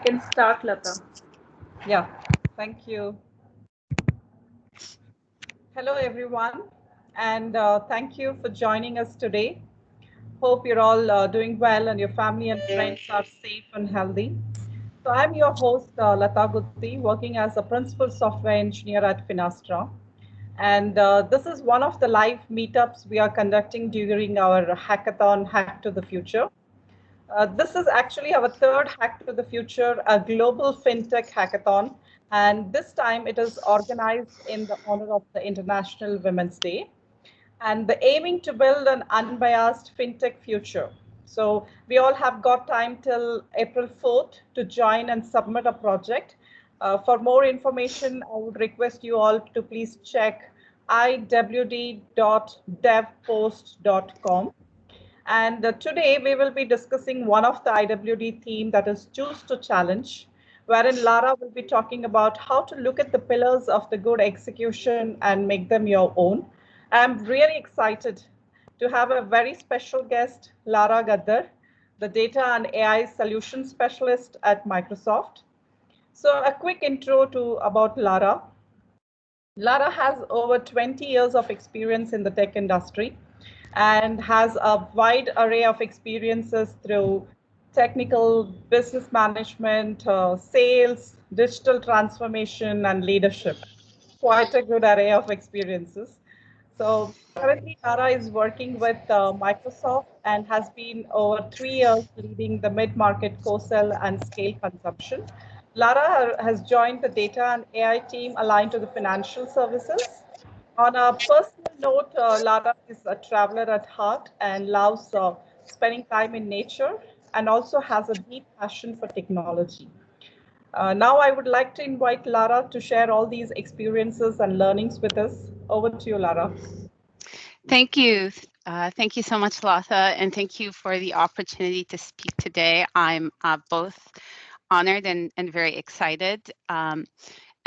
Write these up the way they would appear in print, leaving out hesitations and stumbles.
can start, Lata. Yeah, thank you. Hello, everyone, and thank you for joining us today. Hope you're all doing well and your family and friends are safe and healthy. So I'm your host, Lara Ghaddar, working as a principal software engineer at Finastra. And this is one of the live meetups we are conducting during our hackathon, Hack to the Future. This is actually our third Hack to the Future, a global fintech hackathon. And this time it is organized in the honor of the International Women's Day. And the aiming to build an unbiased fintech future. So we all have got time till April 4th to join and submit a project. For more information, I would request you all to please check iwd.devpost.com. And today we will be discussing one of the IWD theme that is choose to challenge, wherein Lara will be talking about how to look at the pillars of the good execution and make them your own. I'm really excited to have a very special guest, Lara Ghaddar, the data and AI solution specialist at Microsoft. So a quick intro to about Lara. Lara has over 20 years of experience in the tech industry and has a wide array of experiences through technical, business management, sales, digital transformation, and leadership. Quite a good array of experiences. So currently, Lara is working with Microsoft and has been over 3 years leading the mid-market co-sell and scale consumption. Lara has joined the data and AI team aligned to the financial services. On a personal note, Lara is a traveler at heart and loves spending time in nature and also has a deep passion for technology. Now I would like to invite Lara to share all these experiences and learnings with us. Over to you, Lara. Thank you. Thank you so much, Latha, and thank you for the opportunity to speak today. I'm both honored and very excited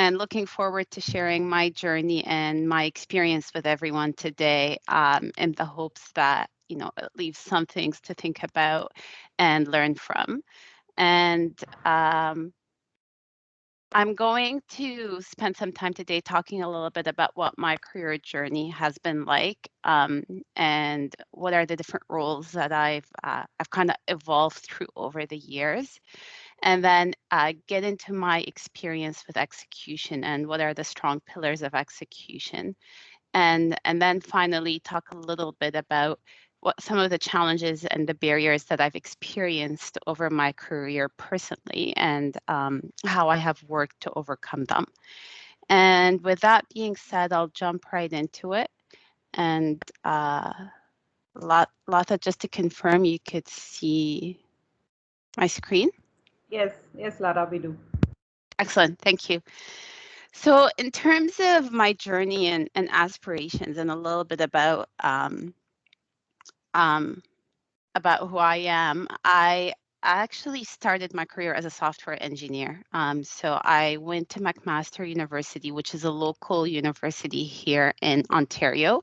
and looking forward to sharing my journey and my experience with everyone today in the hopes that, it leaves some things to think about and learn from. And I'm going to spend some time today talking a little bit about what my career journey has been like, and what are the different roles that I've kind of evolved through over the years, and then get into my experience with execution and what are the strong pillars of execution, and then finally talk a little bit about what some of the challenges and the barriers that I've experienced over my career personally and how I have worked to overcome them. And with that being said, I'll jump right into it. And Latha, just to confirm, you could see my screen? Yes, Lara, we do. Excellent, thank you. So in terms of my journey and aspirations and a little bit about who I am, I actually started my career as a software engineer. So I went to McMaster University, which is a local university here in Ontario,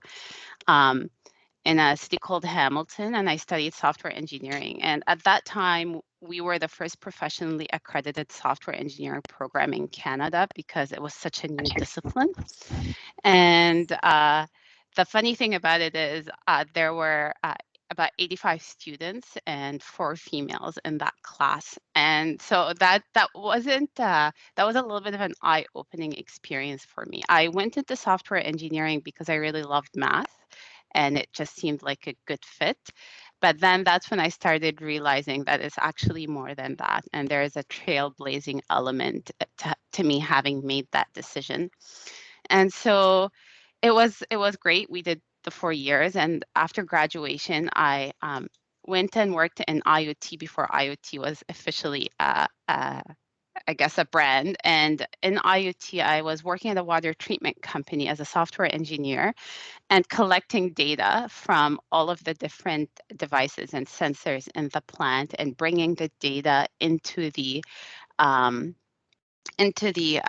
in a city called Hamilton, and I studied software engineering. And at that time, we were the first professionally accredited software engineering program in Canada because it was such a new discipline. And the funny thing about it is there were about 85 students and 4 females in that class, and so that wasn't that was a little bit of an eye-opening experience for me. I went into software engineering because I really loved math, and it just seemed like a good fit. But then that's when I started realizing that it's actually more than that, and there is a trailblazing element to me having made that decision. And so it was great. We did the 4 years, and after graduation, I went and worked in IoT before IoT was officially, I guess, a brand. And in IoT, I was working at a water treatment company as a software engineer and collecting data from all of the different devices and sensors in the plant and bringing the data into the into the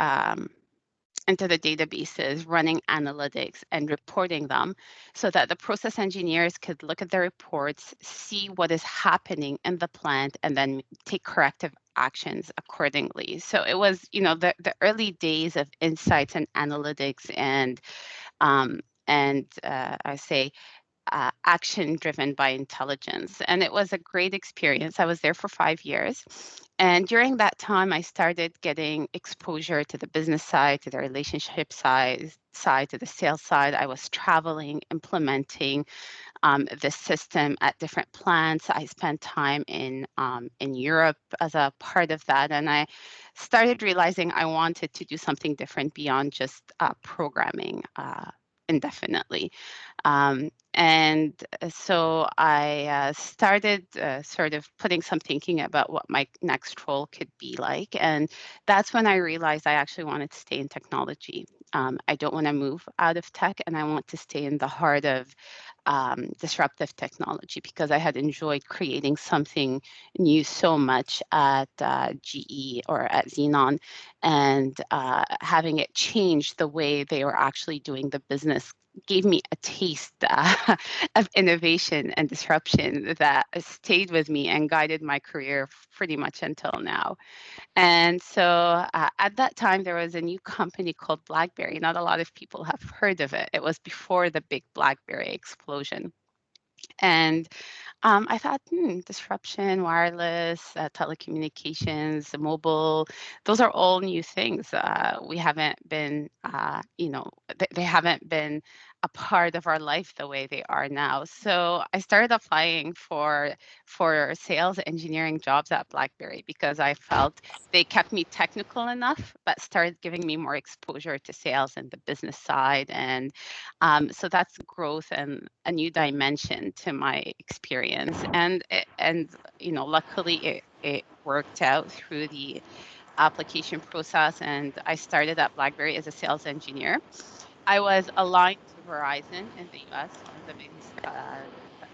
into the databases, running analytics and reporting them so that the process engineers could look at the reports, see what is happening in the plant, and then take corrective actions accordingly. So it was, the early days of insights and analytics and I say action driven by intelligence. And it was a great experience. I was there for 5 years. And during that time, I started getting exposure to the business side, to the relationship side, to the sales side. I was traveling, implementing the system at different plants. I spent time in Europe as a part of that, and I started realizing I wanted to do something different beyond just programming indefinitely. And so I started sort of putting some thinking about what my next role could be like. And that's when I realized I actually wanted to stay in technology. I don't want to move out of tech, and I want to stay in the heart of disruptive technology because I had enjoyed creating something new so much at GE or at Xenon, and having it change the way they were actually doing the business gave me a taste of innovation and disruption that stayed with me and guided my career pretty much until now. And so at that time, there was a new company called BlackBerry. Not a lot of people have heard of it. It was before the big BlackBerry explosion. And I thought, disruption, wireless, telecommunications, mobile, those are all new things. We haven't been, they haven't been a part of our life the way they are now. So I started applying for sales engineering jobs at BlackBerry because I felt they kept me technical enough, but started giving me more exposure to sales and the business side. And so that's growth and a new dimension to my experience. And luckily it worked out through the application process. And I started at BlackBerry as a sales engineer. I was aligned to Verizon in the US, one of the biggest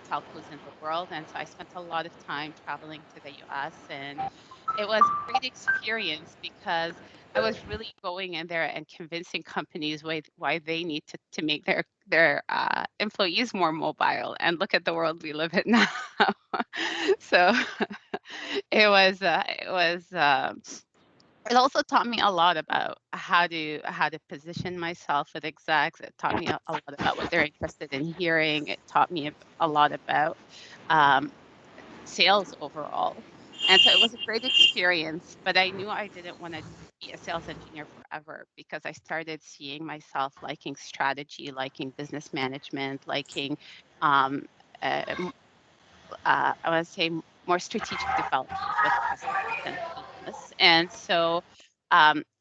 telcos in the world. And so I spent a lot of time traveling to the US. And it was a great experience because I was really going in there and convincing companies why they need to make their employees more mobile. And look at the world we live in now. So it also taught me a lot about how to position myself with execs. It taught me a lot about what they're interested in hearing. It taught me a lot about um, sales overall. And so it was a great experience, but I knew I didn't want to be a sales engineer forever because I started seeing myself liking strategy, liking business management, liking um, uh, I want to say more strategic development with customers and business. And so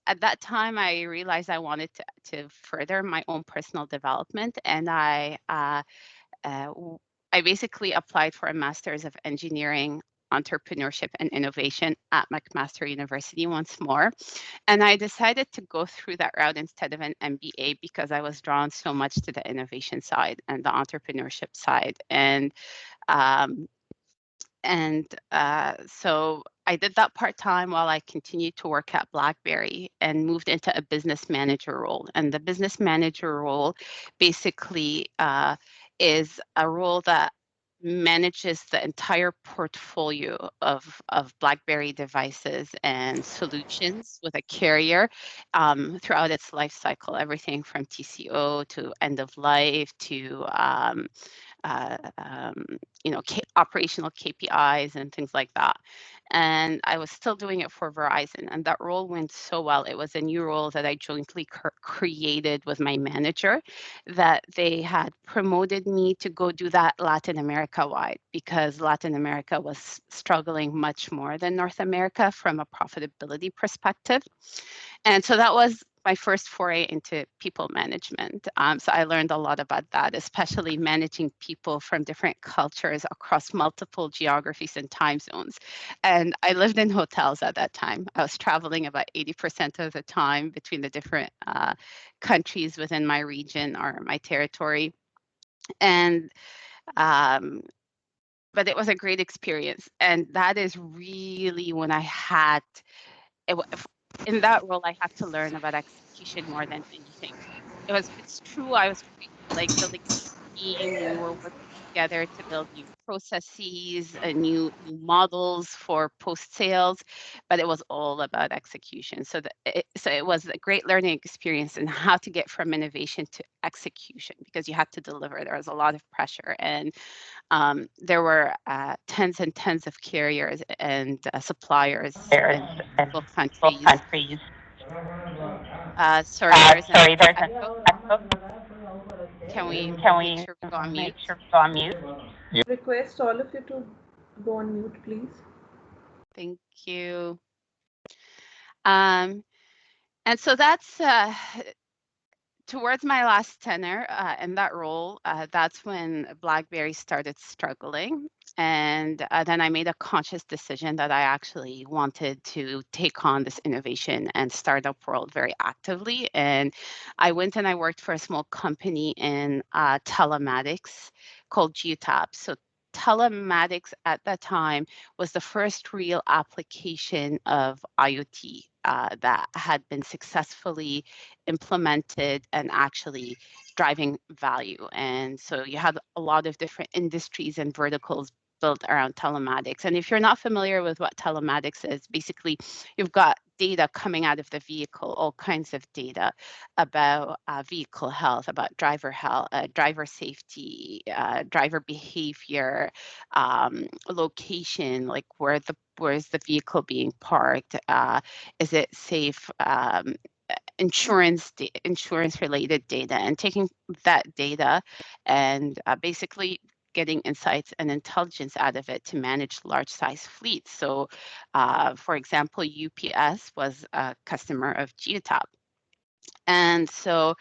at that time, I realized I wanted to further my own personal development, and uh, w- I basically applied for a Master's of Engineering, Entrepreneurship, and Innovation at McMaster University once more. And I decided to go through that route instead of an MBA because I was drawn so much to the innovation side and the entrepreneurship side. Um, so I did that part time while I continued to work at BlackBerry and moved into a business manager role. And the business manager role basically is a role that manages the entire portfolio of BlackBerry devices and solutions with a carrier throughout its life cycle, everything from TCO to end of life to uh, um, operational KPIs and things like that. And I was still doing it for Verizon, and that role went so well. It was a new role that I jointly created with my manager, that they had promoted me to go do that Latin America wide because Latin America was struggling much more than North America from a profitability perspective. And so that was my first foray into people management. So I learned a lot about that, especially managing people from different cultures across multiple geographies and time zones. And I lived in hotels at that time. I was traveling about 80% of the time between the different countries within my region or my territory. And but it was a great experience. And that is really when I had it, in that role, I had to learn about execution more than anything. It's true, I was like building a team. We were working together to build new processes, new models for post sales, but it was all about execution. So it was a great learning experience in how to get from innovation to execution, because you had to deliver. There was a lot of pressure, and there were tens and tens of carriers and suppliers in multiple countries. Sorry, there's an echo. Can we make sure we go on mute? Request all of you to go on mute, please. Thank you. And so that's towards my last tenure in that role. That's when BlackBerry started struggling. And then I made a conscious decision that I actually wanted to take on this innovation and startup world very actively. And I went and I worked for a small company in telematics called Geotab. So telematics at that time was the first real application of IoT that had been successfully implemented and actually driving value. And so you had a lot of different industries and verticals built around telematics. And if you're not familiar with what telematics is, basically you've got data coming out of the vehicle, all kinds of data about vehicle health, about driver health, driver safety, driver behavior, location, like where's the vehicle being parked, is it safe, insurance related data, and taking that data and basically getting insights and intelligence out of it to manage large size fleets. So for example, UPS was a customer of Geotab. And so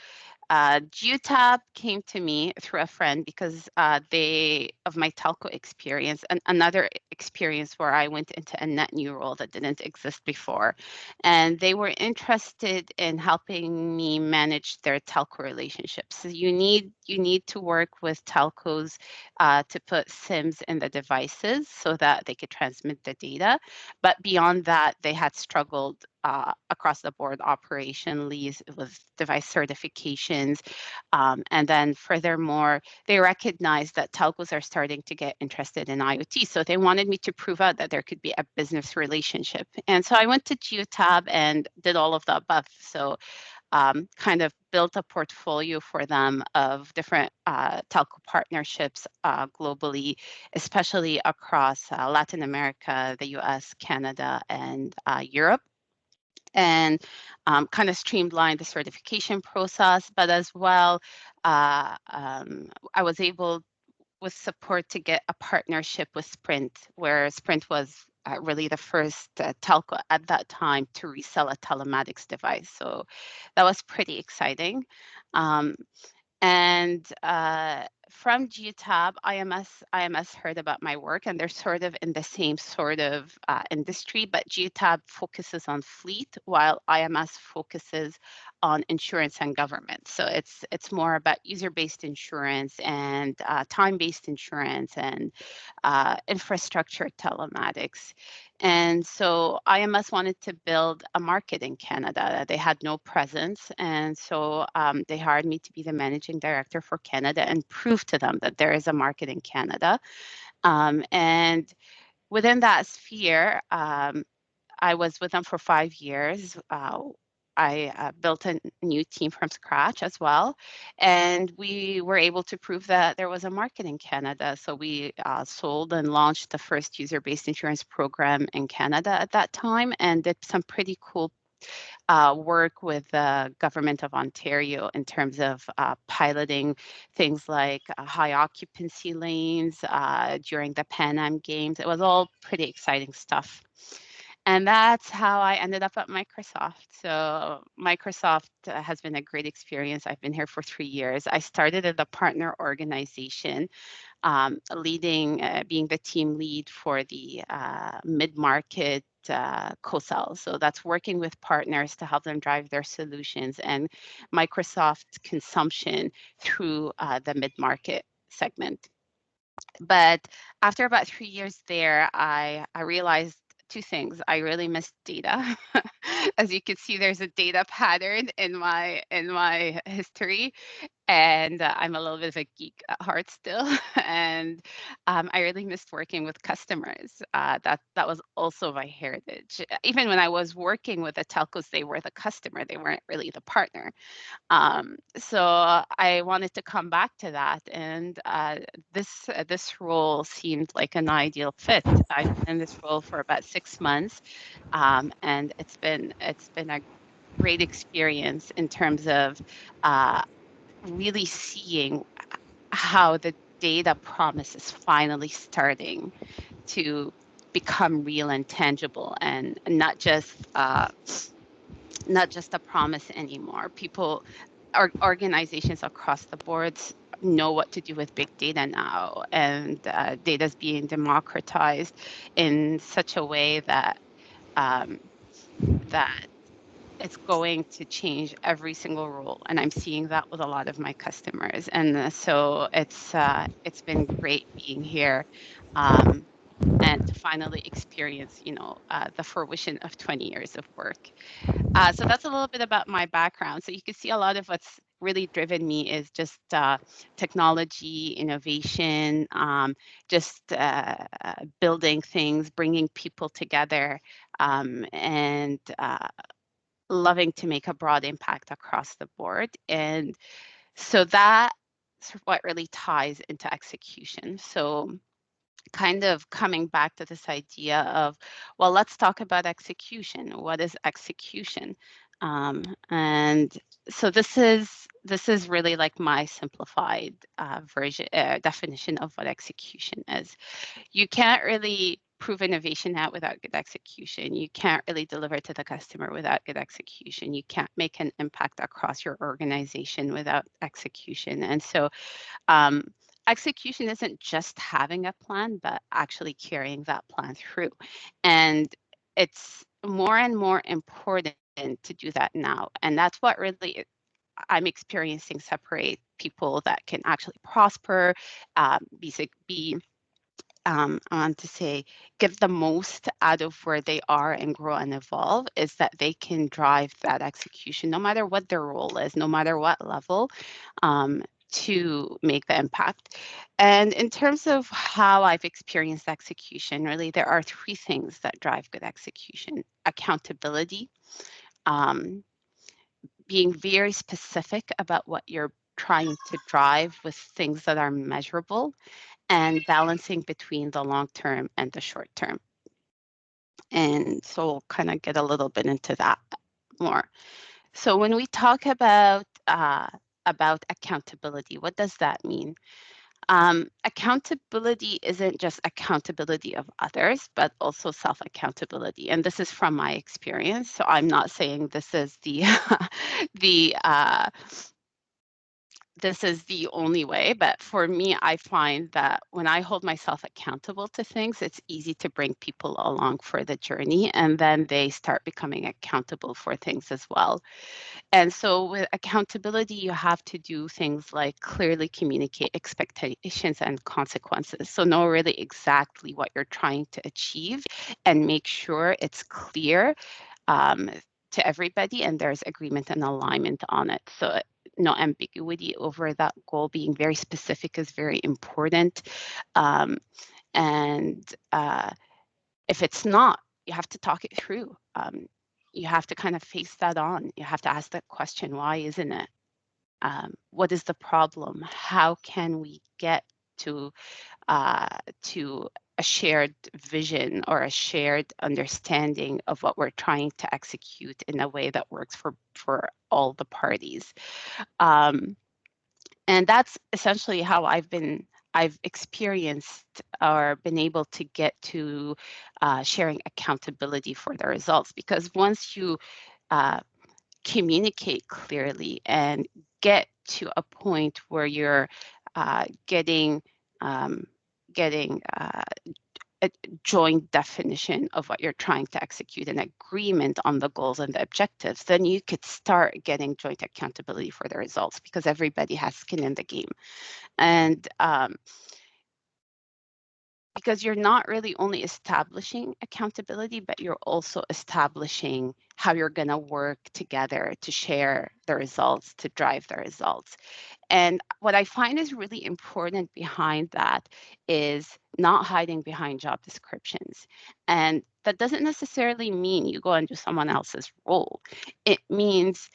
Geotab came to me through a friend because of my telco experience, and another experience where I went into a net new role that didn't exist before. And they were interested in helping me manage their telco relationships. So you need to work with telcos to put SIMs in the devices so that they could transmit the data. But beyond that, they had struggled across the board operationally with device certifications. And then furthermore, they recognized that telcos are starting to get interested in IoT. So they wanted me to prove out that there could be a business relationship. And so I went to Geotab and did all of the above. So kind of built a portfolio for them of different telco partnerships globally, especially across Latin America, the US, Canada, and Europe, and kind of streamlined the certification process, but as well, I was able with support to get a partnership with Sprint, where Sprint was really the first telco at that time to resell a telematics device. So that was pretty exciting. And from Geotab, IMS heard about my work, and they're sort of in the same sort of industry, but Geotab focuses on fleet while IMS focuses on insurance and government. So it's more about user-based insurance and time-based insurance and infrastructure telematics. And so IMS wanted to build a market in Canada. They had no presence. And so they hired me to be the managing director for Canada and prove to them that there is a market in Canada. And within that sphere, I was with them for 5 years. I built a new team from scratch as well, and we were able to prove that there was a market in Canada. So we sold and launched the first user-based insurance program in Canada at that time, and did some pretty cool work with the government of Ontario in terms of piloting things like high occupancy lanes during the Pan Am Games. It was all pretty exciting stuff. And that's how I ended up at Microsoft. So Microsoft has been a great experience. I've been here for 3 years. I started at the partner organization, being the team lead for the mid-market co-sell. So that's working with partners to help them drive their solutions and Microsoft consumption through the mid-market segment. But after about 3 years there, I realized two things. I really missed data. As you can see, there's a data pattern in my history. and I'm a little bit of a geek at heart still. And I really missed working with customers. That was also my heritage. Even when I was working with the telcos, they were the customer. They weren't really the partner. So I wanted to come back to that, and this role seemed like an ideal fit. I've been in this role for about 6 months, and it's been a great experience in terms of really seeing how the data promise is finally starting to become real and tangible, and not just a promise anymore. Organizations across the boards know what to do with big data now, and data is being democratized in such a way that that it's going to change every single role, and I'm seeing that with a lot of my customers. And so it's been great being here, and to finally experience, the fruition of 20 years of work. So that's a little bit about my background. So you can see a lot of what's really driven me is just technology, innovation, just building things, bringing people together, and loving to make a broad impact across the board. And so that's what really ties into execution. So kind of coming back to this idea of, well, let's talk about execution. What is execution? And so this is really like my simplified version definition of what execution is. You can't really prove innovation out without good execution. You can't really deliver to the customer without good execution. You can't make an impact across your organization without execution. And so um, execution isn't just having a plan, but actually carrying that plan through. And it's more and more important to do that now. And that's what really I'm experiencing separate people that can actually prosper, be I want to say, get the most out of where they are and grow and evolve, is that they can drive that execution, no matter what their role is, no matter what level, to make the impact. And in terms of how I've experienced execution, really, there are three things that drive good execution: accountability, um, being very specific about what you're trying to drive with things that are measurable, and balancing between the long term and the short term. And so we'll kind of get a little bit into that more. So when we talk about accountability, what does that mean? Accountability isn't just accountability of others, but also self-accountability. And this is from my experience. So I'm not saying this is the the this is the only way, but for me, I find that when I hold myself accountable to things, it's easy to bring people along for the journey, and then they start becoming accountable for things as well. And so with accountability, you have to do things like clearly communicate expectations and consequences. So know really exactly what you're trying to achieve and make sure it's clear um, to everybody, and there's agreement and alignment on it. So no ambiguity over that goal. Being very specific is very important. Um, and if it's not, you have to talk it through. You have to kind of face that on. You have to ask that question: why isn't it? What is the problem? How can we get to to a shared vision or a shared understanding of what we're trying to execute in a way that works for all the parties? And that's essentially how I've experienced or been able to get to sharing accountability for the results. Because once you communicate clearly and get to a point where you're getting a joint definition of what you're trying to execute, an agreement on the goals and the objectives, then you could start getting joint accountability for the results, because everybody has skin in the game. And because you're not really only establishing accountability, but you're also establishing how you're going to work together to share the results, to drive the results. And what I find is really important behind that is not hiding behind job descriptions. And that doesn't necessarily mean you go and do someone else's role. It means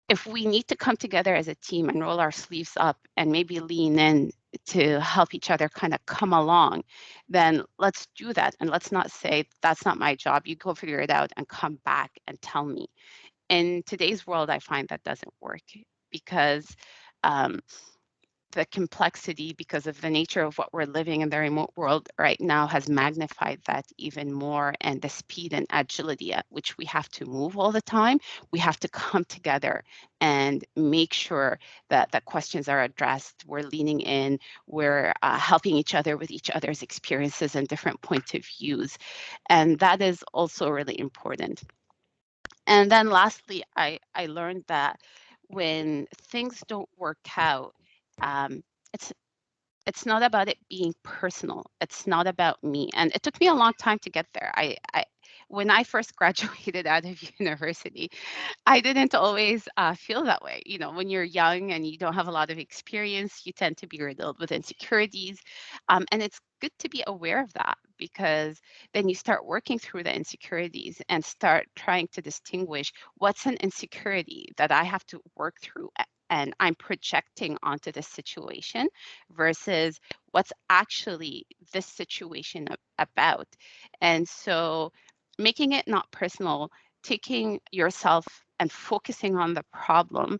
if we need to come together as a team and roll our sleeves up and maybe lean in to help each other kind of come along, then let's do that. And let's not say, that's not my job. You go figure it out and come back and tell me. In today's world, I find that doesn't work because the complexity, because of the nature of what we're living in the remote world right now, has magnified that even more. And the speed and agility at which we have to move all the time, we have to come together and make sure that the questions are addressed. We're leaning in, we're helping each other with each other's experiences and different points of views. And that is also really important. And then lastly, I learned that when things don't work out, um, it's not about it being personal. It's not about me. And it took me a long time to get there. When I first graduated out of university, I didn't always feel that way. You know, when you're young and you don't have a lot of experience, you tend to be riddled with insecurities. And it's good to be aware of that, because then you start working through the insecurities and start trying to distinguish what's an insecurity that I have to work through and I'm projecting onto this situation versus what's actually this situation about. And so making it not personal, taking yourself and focusing on the problem,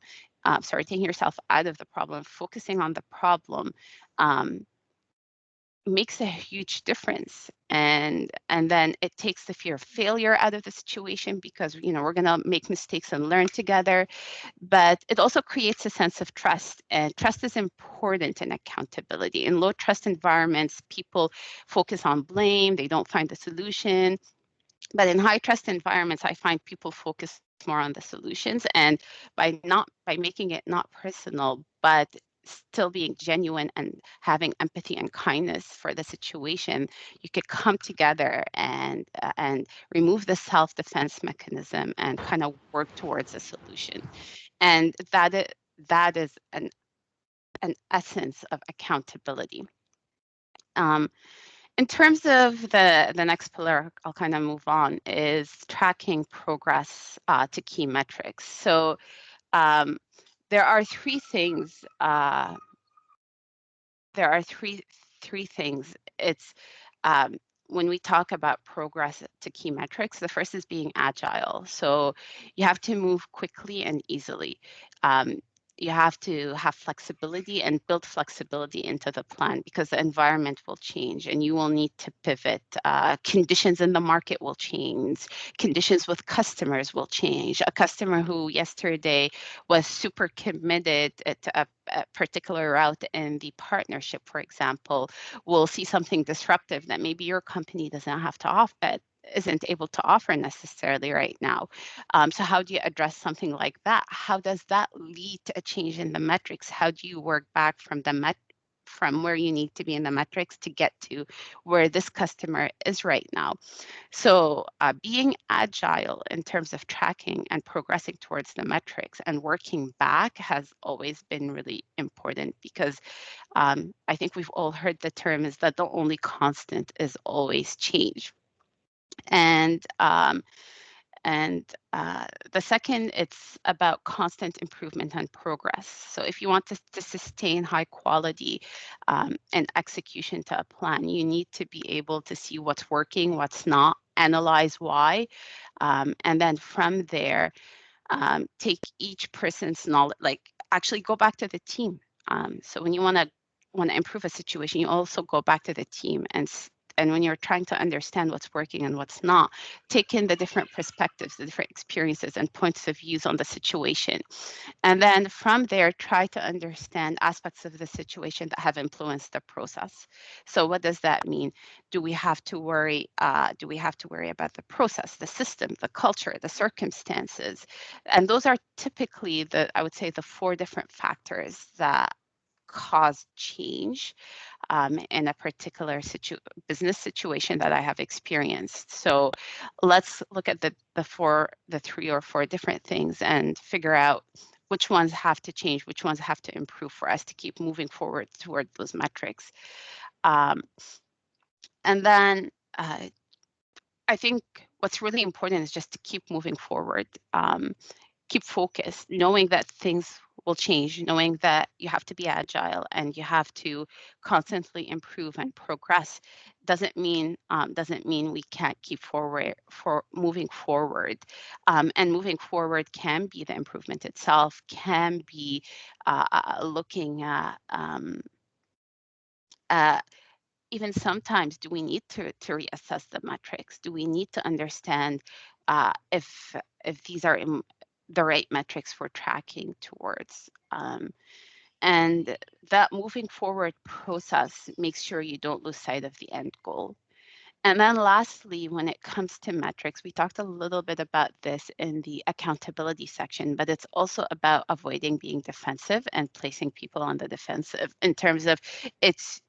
taking yourself out of the problem, focusing on the problem, makes a huge difference. And then it takes the fear of failure out of the situation, because we're going to make mistakes and learn together. But it also creates a sense of trust, and trust is important in accountability. In low trust environments, people focus on blame, they don't find the solution. But in high trust environments, I find people focus more on the solutions. And by making it not personal, but still being genuine and having empathy and kindness for the situation, you could come together and remove the self-defense mechanism and kind of work towards a solution. And that is an essence of accountability. In terms of the next pillar, I'll kind of move on, is tracking progress to key metrics. So there are three things. There are three things. It's when we talk about progress to key metrics, the first is being agile. So you have to move quickly and easily. You have to have flexibility and build flexibility into the plan, because the environment will change and you will need to pivot. Conditions in the market will change. Conditions with customers will change. A customer who yesterday was super committed to a particular route in the partnership, for example, will see something disruptive that maybe your company doesn't have to offer, isn't able to offer necessarily right now. So how do you address something like that? How does that lead to a change in the metrics? How do you work back from from where you need to be in the metrics to get to where this customer is right now? So being agile in terms of tracking and progressing towards the metrics and working back has always been really important, because I think we've all heard the term is that the only constant is always change. And the second, it's about constant improvement and progress. So if you want to sustain high quality and execution to a plan, you need to be able to see what's working, what's not, analyze why, and then from there, take each person's knowledge, like actually go back to the team. So when you want to improve a situation, you also go back to the team, and when you're trying to understand what's working and what's not, take in the different perspectives, the different experiences and points of views on the situation. And then from there, try to understand aspects of the situation that have influenced the process. So what does that mean? Do we have to worry? Do we have to worry about the process, the system, the culture, the circumstances? And those are typically I would say the four different factors that cause change in a particular business situation that I have experienced. So let's look at the 3 or 4 different things and figure out which ones have to change, which ones have to improve for us to keep moving forward toward those metrics. And then I think what's really important is just to keep moving forward, keep focused, knowing that things will change, knowing that you have to be agile and you have to constantly improve and progress. Doesn't mean we can't keep moving forward. And moving forward can be the improvement itself, can be looking at even sometimes, do we need to reassess the metrics? Do we need to understand if these are the right metrics for tracking towards? And that moving forward process makes sure you don't lose sight of the end goal. And then lastly, when it comes to metrics, we talked a little bit about this in the accountability section, but it's also about avoiding being defensive and placing people on the defensive in terms of it's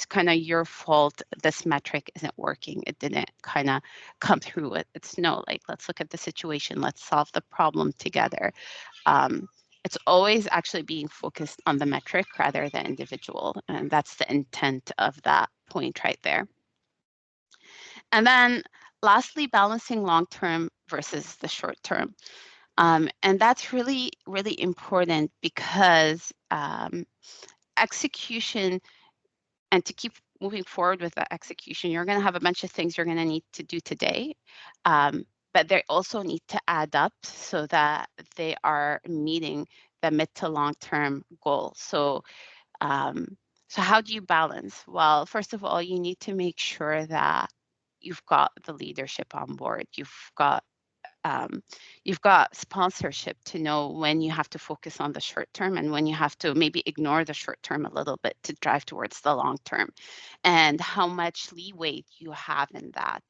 kind of your fault. This metric isn't working. It didn't kind of come through. It's no, like, let's look at the situation. Let's solve the problem together. It's always actually being focused on the metric rather than individual. And that's the intent of that point right there. And then lastly, balancing long-term versus the short-term. And that's really, really important because execution, and to keep moving forward with the execution, you're going to have a bunch of things you're going to need to do today, but they also need to add up so that they are meeting the mid to long-term goal. So how do you balance? Well, first of all, you need to make sure that you've got the leadership on board. You've got sponsorship to know when you have to focus on the short term and when you have to maybe ignore the short term a little bit to drive towards the long term, and how much leeway you have in that.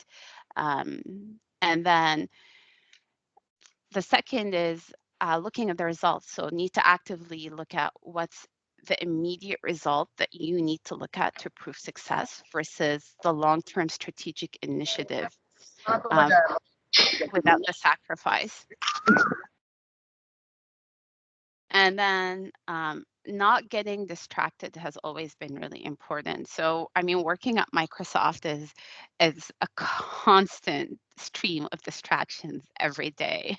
And then the second is looking at the results. So need to actively look at what's the immediate result that you need to look at to prove success versus the long-term strategic initiative without the sacrifice. And then not getting distracted has always been really important. So, I mean, working at Microsoft is a constant stream of distractions every day.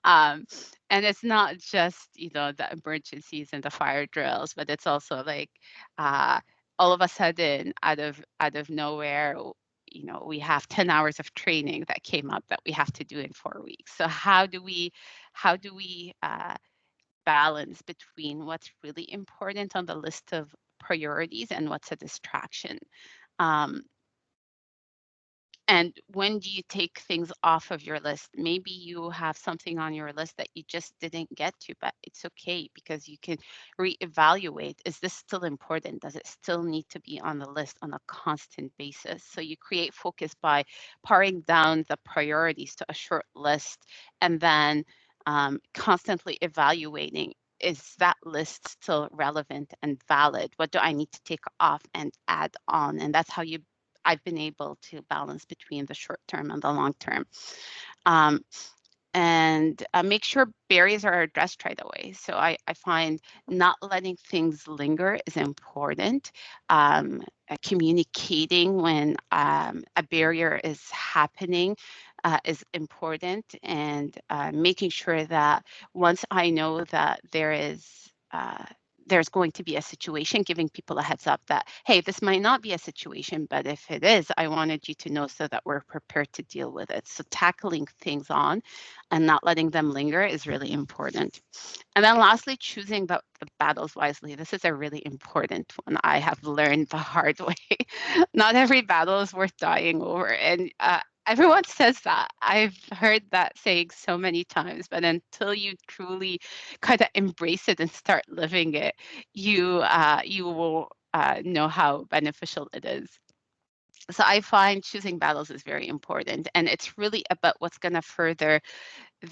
And it's not just, the emergencies and the fire drills, but it's also like all of a sudden, out of nowhere, we have 10 hours of training that came up that we have to do in 4 weeks. So how do we balance between what's really important on the list of priorities and what's a distraction? And when do you take things off of your list? Maybe you have something on your list that you just didn't get to, but it's okay because you can reevaluate. Is this still important? Does it still need to be on the list on a constant basis? So you create focus by paring down the priorities to a short list and then constantly evaluating, is that list still relevant and valid? What do I need to take off and add on? And that's how I've been able to balance between the short term and the long term. And make sure barriers are addressed right away. So I find not letting things linger is important. Communicating when a barrier is happening is important, and making sure that once I know that there's going to be a situation, giving people a heads up that, hey, this might not be a situation, but if it is, I wanted you to know so that we're prepared to deal with it. So tackling things on and not letting them linger is really important. And then lastly, choosing the battles wisely. This is a really important one. I have learned the hard way. Not every battle is worth dying over. And everyone says that. I've heard that saying so many times, but until you truly kind of embrace it and start living it, you will know how beneficial it is. So I find choosing battles is very important, and it's really about what's going to further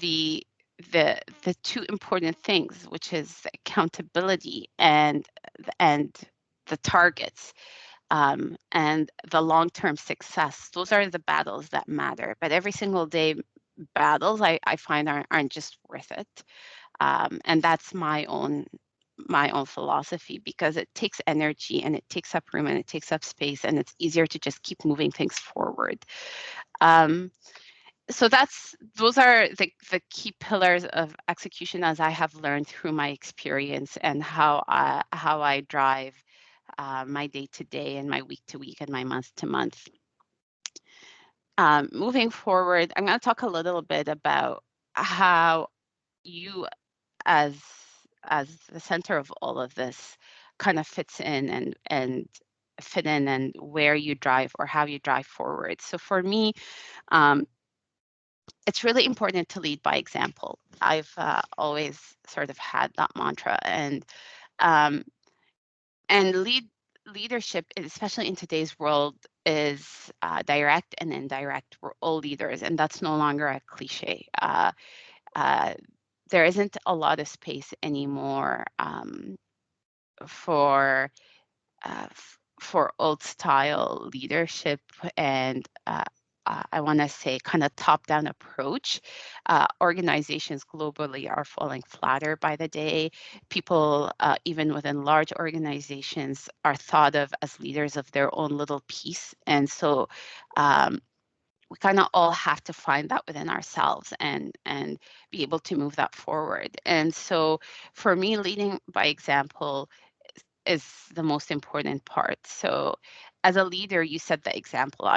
the the two important things, which is accountability and the targets, and the long-term success. Those are the battles that matter. But every single day battles I find aren't just worth it. And that's my own philosophy, because it takes energy and it takes up room and it takes up space, and it's easier to just keep moving things forward. So those are the key pillars of execution as I have learned through my experience, and how I drive my day to day and my week to week and my month to month. Moving forward, I'm going to talk a little bit about how you, as the center of all of this, kind of fits in and fit in, and where you drive or how you drive forward. So for me, it's really important to lead by example. I've always sort of had that mantra, and leadership, especially in today's world, is direct and indirect. We're all leaders, and that's no longer a cliche. There isn't a lot of space anymore for old style leadership, and I want to say kind of top-down approach. Organizations globally are falling flatter by the day. People, even within large organizations, are thought of as leaders of their own little piece. And so we kind of all have to find that within ourselves and be able to move that forward. And so for me, leading by example is the most important part. So as a leader, you set the example.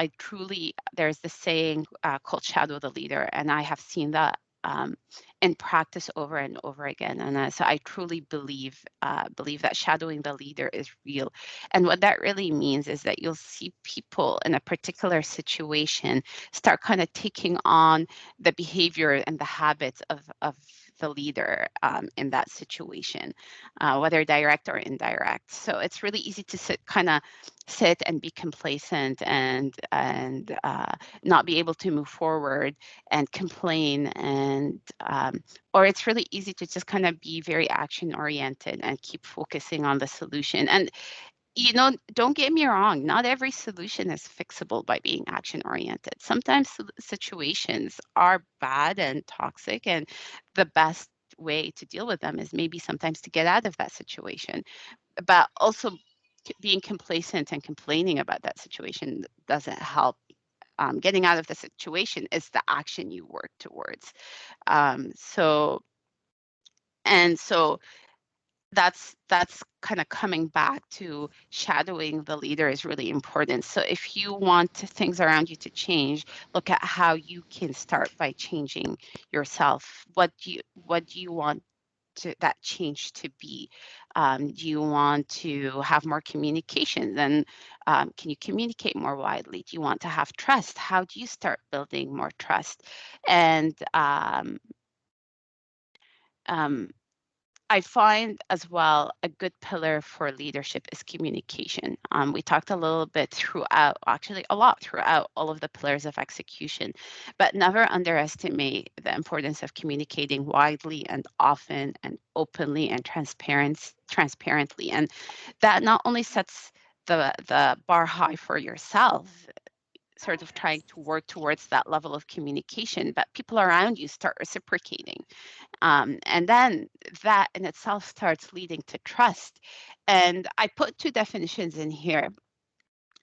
There's this saying called shadow the leader, and I have seen that in practice over and over again. And so I truly believe that shadowing the leader is real. And what that really means is that you'll see people in a particular situation start kind of taking on the behavior and the habits of the leader in that situation, whether direct or indirect. So it's really easy to sit and be complacent and not be able to move forward and complain, and or it's really easy to just kind of be very action oriented and keep focusing on the solution. And don't get me wrong, not every solution is fixable by being action oriented. Sometimes situations are bad and toxic, and the best way to deal with them is maybe sometimes to get out of that situation. But also being complacent and complaining about that situation doesn't help. Getting out of the situation is the action you work towards. So that's kind of coming back to shadowing the leader is really important. So if you want things around you to change, look at how you can start by changing yourself. What do you want that change to be? Do you want to have more communication? Then can you communicate more widely? Do you want to have trust? How do you start building more trust? And I find as well a good pillar for leadership is communication. We talked a little bit throughout, actually a lot throughout all of the pillars of execution, but never underestimate the importance of communicating widely and often and openly and transparently. And that not only sets the bar high for yourself, sort of trying to work towards that level of communication, but people around you start reciprocating. And then that in itself starts leading to trust. And I put two definitions in here: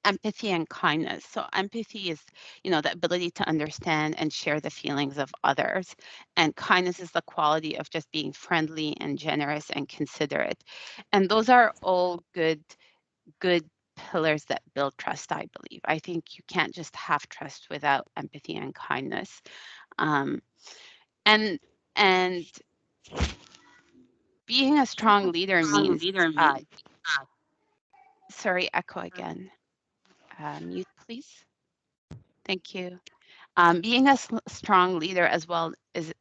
empathy and kindness. So empathy is, the ability to understand and share the feelings of others. And kindness is the quality of just being friendly and generous and considerate. And those are all good pillars that build trust, I believe. I think you can't just have trust without empathy and kindness. And being a strong leader means, sorry, echo again. Mute, please. Thank you. Being a strong leader as well is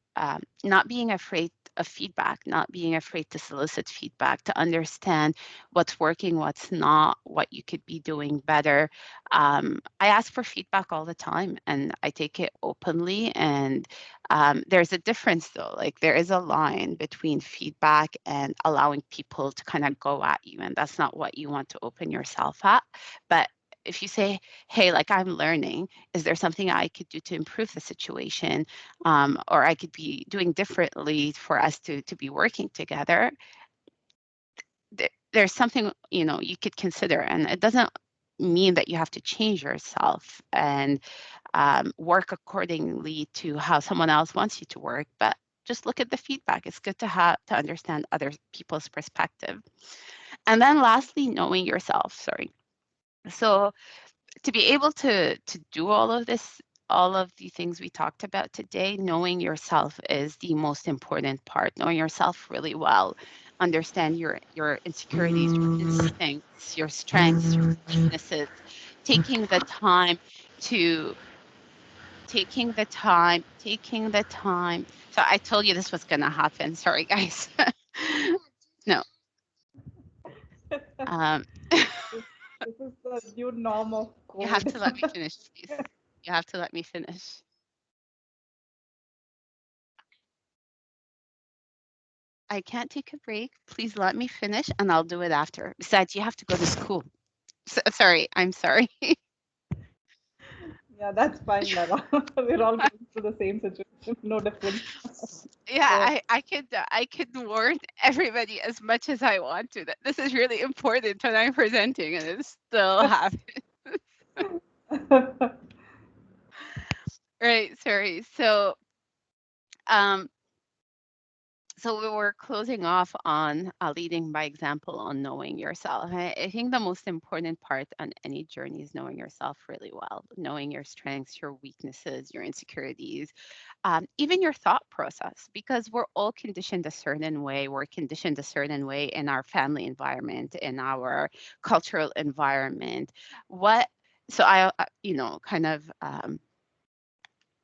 not being afraid of feedback, not being afraid to solicit feedback, to understand what's working, what's not, what you could be doing better. I ask for feedback all the time and I take it openly. And there's a difference though, like there is a line between feedback and allowing people to kind of go at you. And that's not what you want to open yourself at. But if you say, hey, like I'm learning, is there something I could do to improve the situation? Or I could be doing differently for us to be working together. There's something, you could consider, and it doesn't mean that you have to change yourself and work accordingly to how someone else wants you to work, but just look at the feedback. It's good to understand other people's perspective. And then lastly, knowing yourself. So to be able to do all of this, all of the things we talked about today, knowing yourself is the most important part. Knowing yourself really well, understand your insecurities, your instincts, your strengths, your weaknesses, taking the time to taking the time. So I told you this was going to happen. Sorry, guys. No. This is the new norm of You have COVID. to let me finish, please. You have to let me finish. I can't take a break. Please let me finish and I'll do it after. Besides, you have to go to school. Sorry, I'm sorry. Yeah, that's fine, Lara. We're all going through the same situation. No difference. Yeah, So, I could warn everybody as much as I want to that this is really important when I'm presenting, and it still happens. Right, sorry. Um, so we were closing off on leading by example on knowing yourself. I think the most important part on any journey is knowing yourself really well, knowing your strengths, your weaknesses, your insecurities, even your thought process, because we're all conditioned a certain way. We're conditioned a certain way in our family environment, in our cultural environment. So I, kind of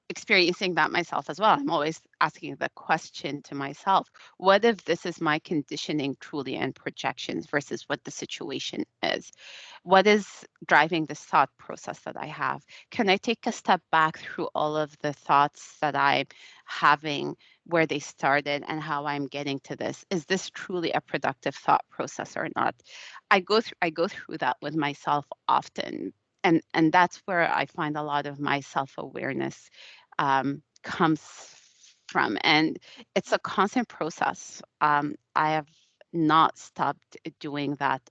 experiencing that myself as well. I'm always asking the question to myself, what if this is my conditioning truly and projections versus what the situation is? What is driving this thought process that I have? Can I take a step back through all of the thoughts that I'm having, where they started and how I'm getting to this? Is this truly a productive thought process or not? I go through that with myself often. And that's where I find a lot of my self-awareness comes from. And it's a constant process. I have not stopped doing that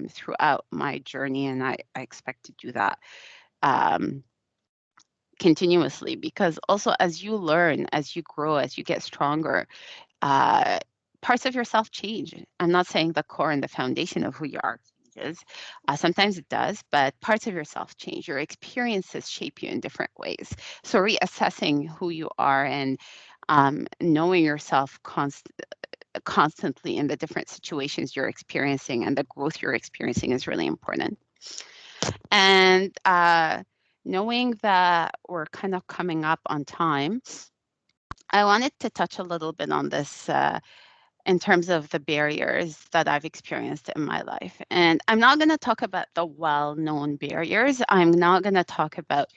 throughout my journey, and I expect to do that continuously, because also as you learn, as you grow, as you get stronger, parts of yourself change. I'm not saying the core and the foundation of who you are changes. Sometimes it does, but parts of yourself change. Your experiences shape you in different ways. So reassessing who you are and knowing yourself constantly in the different situations you're experiencing and the growth you're experiencing is really important. And knowing that we're kind of coming up on time, I wanted to touch a little bit on this in terms of the barriers that I've experienced in my life. And I'm not going to talk about the well-known barriers. I'm not going to talk about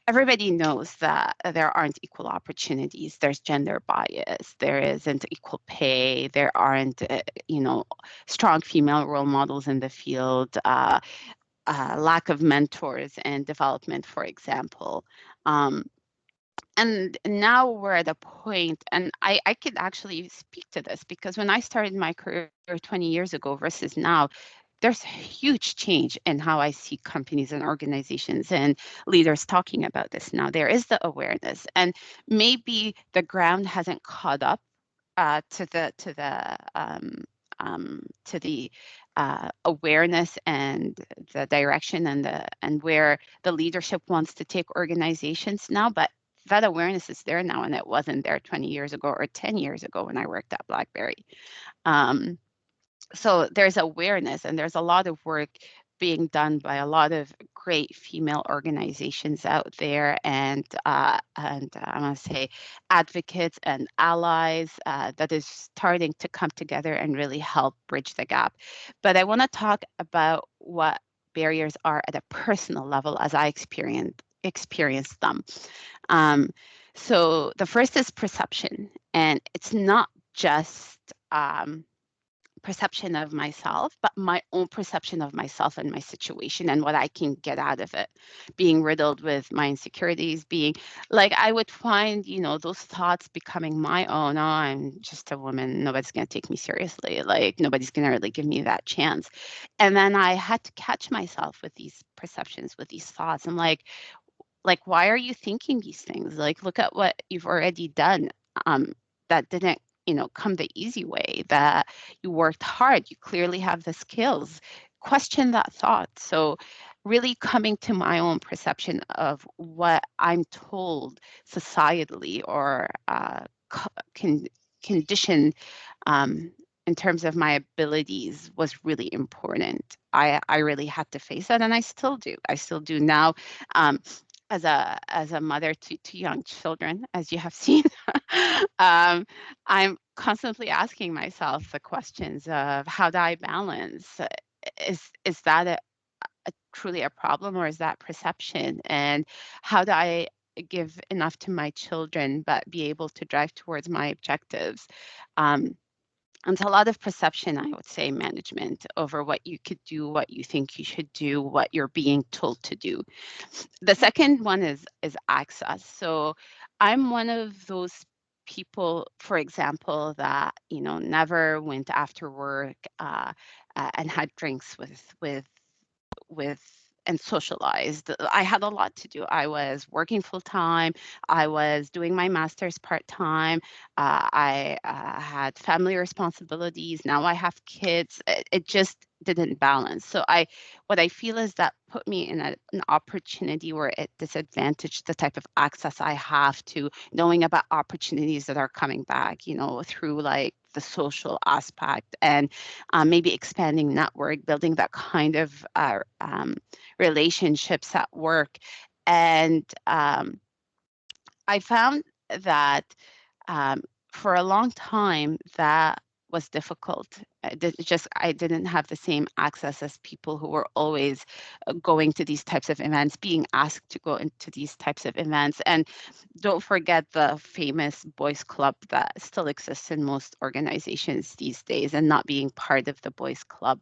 everybody knows that there aren't equal opportunities. There's gender bias. There isn't equal pay. There aren't, strong female role models in the field. Lack of mentors and development, for example. And now we're at a point, and I could actually speak to this because when I started my career 20 years ago versus now, there's a huge change in how I see companies and organizations and leaders talking about this now. There is the awareness, and maybe the ground hasn't caught up to the awareness and the direction and where the leadership wants to take organizations now, but that awareness is there now, and it wasn't there 20 years ago or 10 years ago when I worked at BlackBerry. So there's awareness, and there's a lot of work being done by a lot of great female organizations out there, and I want to say advocates and allies that is starting to come together and really help bridge the gap. But I want to talk about what barriers are at a personal level as I experience them. So the first is perception, and it's not just perception of myself, but my own perception of myself and my situation and what I can get out of it. Being riddled with my insecurities, being like, I would find, those thoughts becoming my own. Oh, I'm just a woman. Nobody's going to take me seriously. Like, nobody's going to really give me that chance. And then I had to catch myself with these perceptions, with these thoughts. I'm like, why are you thinking these things? Like, look at what you've already done. That didn't, come the easy way, that you worked hard. You clearly have the skills. Question that thought. So really coming to my own perception of what I'm told societally or conditioned in terms of my abilities was really important. I really had to face that, and I still do. I still do now. As a mother to young children, as you have seen, I'm constantly asking myself the questions of how do I balance? Is that truly a problem, or is that perception? And how do I give enough to my children but be able to drive towards my objectives? And it's a lot of perception, I would say, management over what you could do, what you think you should do, what you're being told to do. The second one is access. So I'm one of those people, for example, that never went after work and had drinks with and socialized. I had a lot to do. I was working full time. I was doing my master's part time. I had family responsibilities. Now I have kids. It just didn't balance. So what I feel is that put me in an opportunity where it disadvantaged the type of access I have to knowing about opportunities that are coming back, through like the social aspect and maybe expanding network, building that kind of relationships at work. And I found that for a long time that was difficult. I didn't have the same access as people who were always going to these types of events, being asked to go into these types of events. And don't forget the famous boys club that still exists in most organizations these days, and not being part of the boys club.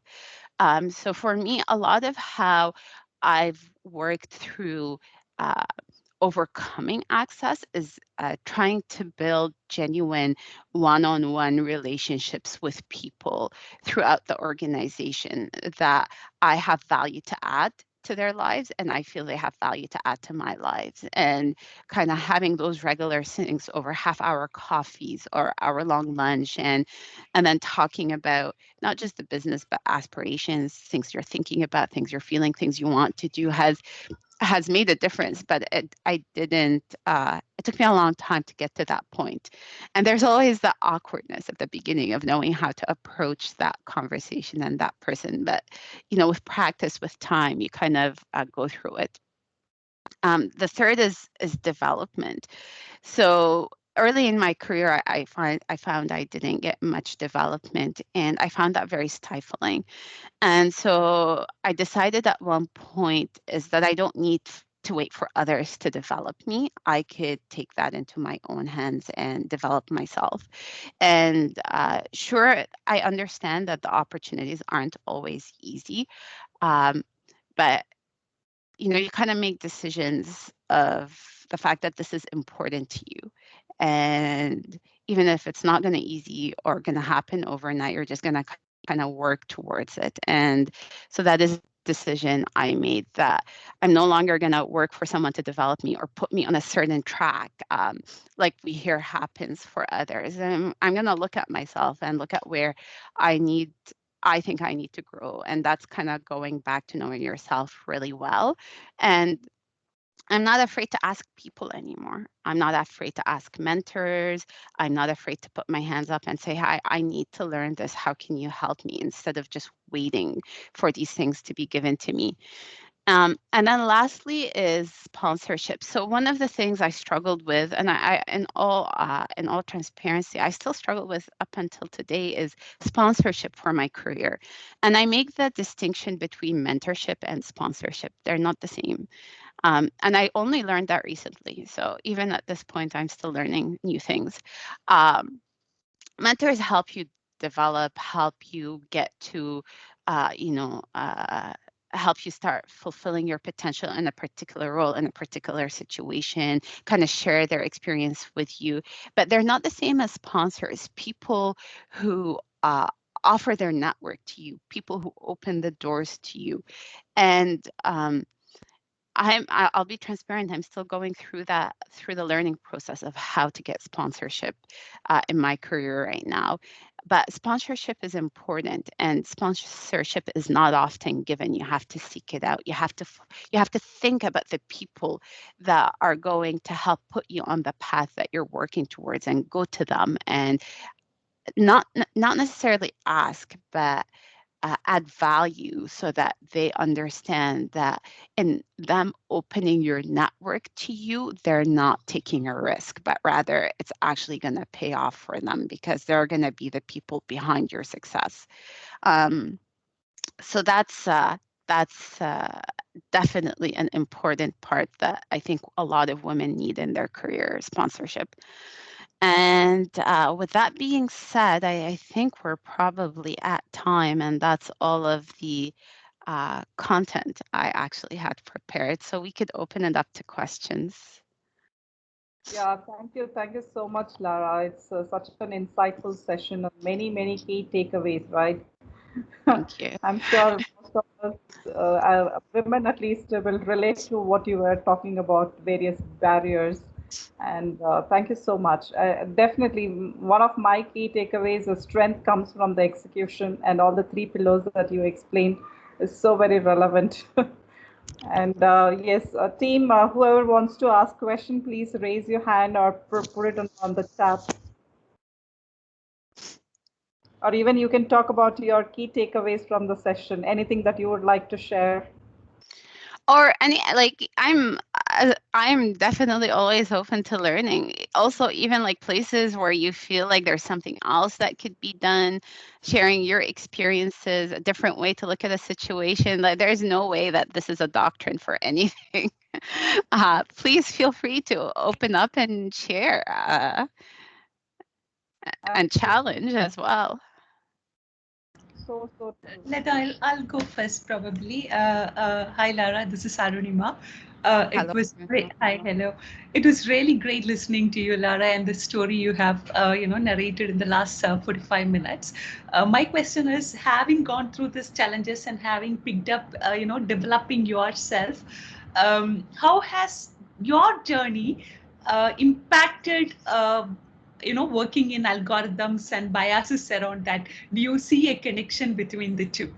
So for me, a lot of how I've worked through overcoming access is trying to build genuine one-on-one relationships with people throughout the organization that I have value to add to their lives, and I feel they have value to add to my lives, and kind of having those regular sittings over half-hour coffees or hour-long lunch, and then talking about not just the business but aspirations, things you're thinking about, things you're feeling, things you want to do has made a difference, but I didn't, it took me a long time to get to that point. And there's always the awkwardness at the beginning of knowing how to approach that conversation and that person. But, with practice, with time, you kind of go through it. The third is development. So early in my career, I found I didn't get much development, and I found that very stifling. And so I decided at one point is that I don't need to wait for others to develop me. I could take that into my own hands and develop myself. And sure, I understand that the opportunities aren't always easy, but you kind of make decisions of the fact that this is important to you. And even if it's not going to easy or going to happen overnight, you're just going to kind of work towards it. And so that is a decision I made, that I'm no longer going to work for someone to develop me or put me on a certain track, like we hear happens for others. And I'm going to look at myself and look at where I think I need to grow. And that's kind of going back to knowing yourself really well. And I'm not afraid to ask people anymore. I'm not afraid to ask mentors. I'm not afraid to put my hands up and say, hi, I need to learn this. How can you help me? Instead of just waiting for these things to be given to me. And then lastly is sponsorship. So one of the things I struggled with, and I in all transparency, I still struggle with up until today, is sponsorship for my career. And I make the distinction between mentorship and sponsorship. They're not the same. And I only learned that recently. So even at this point, I'm still learning new things. Um, Mentors help you develop, help you get to, you know, help you start fulfilling your potential in a particular role, in a particular situation, kind of share their experience with you. But they're not the same as sponsors, people who offer their network to you, people who open the doors to you. And I'll be transparent. I'm still going through the learning process of how to get sponsorship in my career right now. But sponsorship is important, and sponsorship is not often given. You have to seek it out. You have to think about the people that are going to help put you on the path that you're working towards, and go to them and not necessarily ask, but add value so that they understand that in them opening your network to you, they're not taking a risk, but rather it's actually going to pay off for them because they're going to be the people behind your success. So that's definitely an important part that I think a lot of women need in their career, sponsorship. And with that being said, I think we're probably at time, and that's all of the content I actually had prepared. So we could open it up to questions. Yeah, thank you. Thank you so much, Lara. It's such an insightful session of many, many key takeaways, right? Thank you. I'm sure most of us, women at least, will relate to what you were talking about, various barriers. And thank you so much. Definitely, one of my key takeaways is strength comes from the execution, and all the three pillars that you explained is so very relevant. And yes, team, whoever wants to ask question, please raise your hand or put it on the chat. Or even you can talk about your key takeaways from the session, anything that you would like to share. Or any, like, I'm definitely always open to learning. Also, even like places where you feel like there's something else that could be done, sharing your experiences, a different way to look at a situation. Like, there's no way that this is a doctrine for anything. Please feel free to open up and share and challenge as well. So true. I'll go first probably. Hi Lara, this is Arunima. It Hello. was great. Hi, hello. It was really great listening to you, Lara, and the story you have, narrated in the last 45 minutes. My question is, having gone through these challenges and having picked up, developing yourself, how has your journey impacted? Working in algorithms and biases around that, do you see a connection between the two?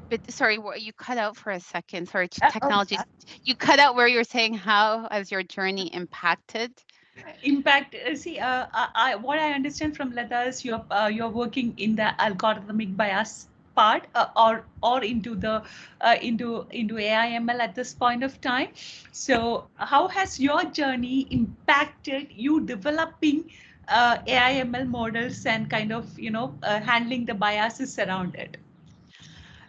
But sorry, you cut out for a second. Sorry, Oh, technology. You cut out where you're saying how has your journey impacted? impact. See, what I understand from Lata is you're working in the algorithmic bias part, or into the into AI/ML at this point of time. So, how has your journey impacted you developing AI/ML models and kind of handling the biases around it?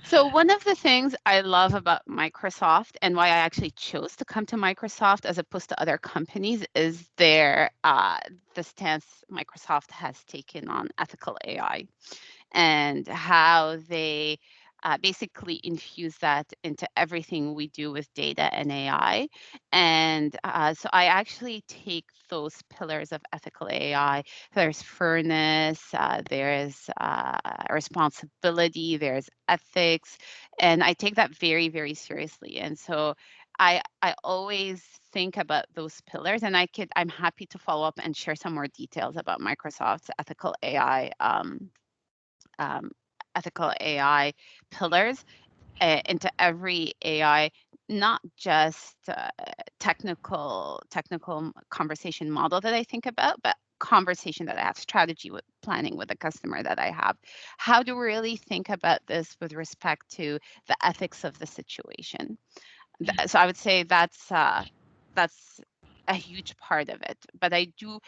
So one of the things I love about Microsoft and why I actually chose to come to Microsoft as opposed to other companies is the stance Microsoft has taken on ethical AI and how they basically infuse that into everything we do with data and AI. And so I actually take those pillars of ethical AI. There's fairness, there's responsibility, there's ethics, and I take that very, very seriously. And so I always think about those pillars, and I'm happy to follow up and share some more details about Microsoft's um, ethical AI pillars into every AI not just technical conversation model that I think about, but conversation that I have, strategy with planning with a customer that I have. How to really think about this with respect to the ethics of the situation. So I would say that's a huge part of it. But I do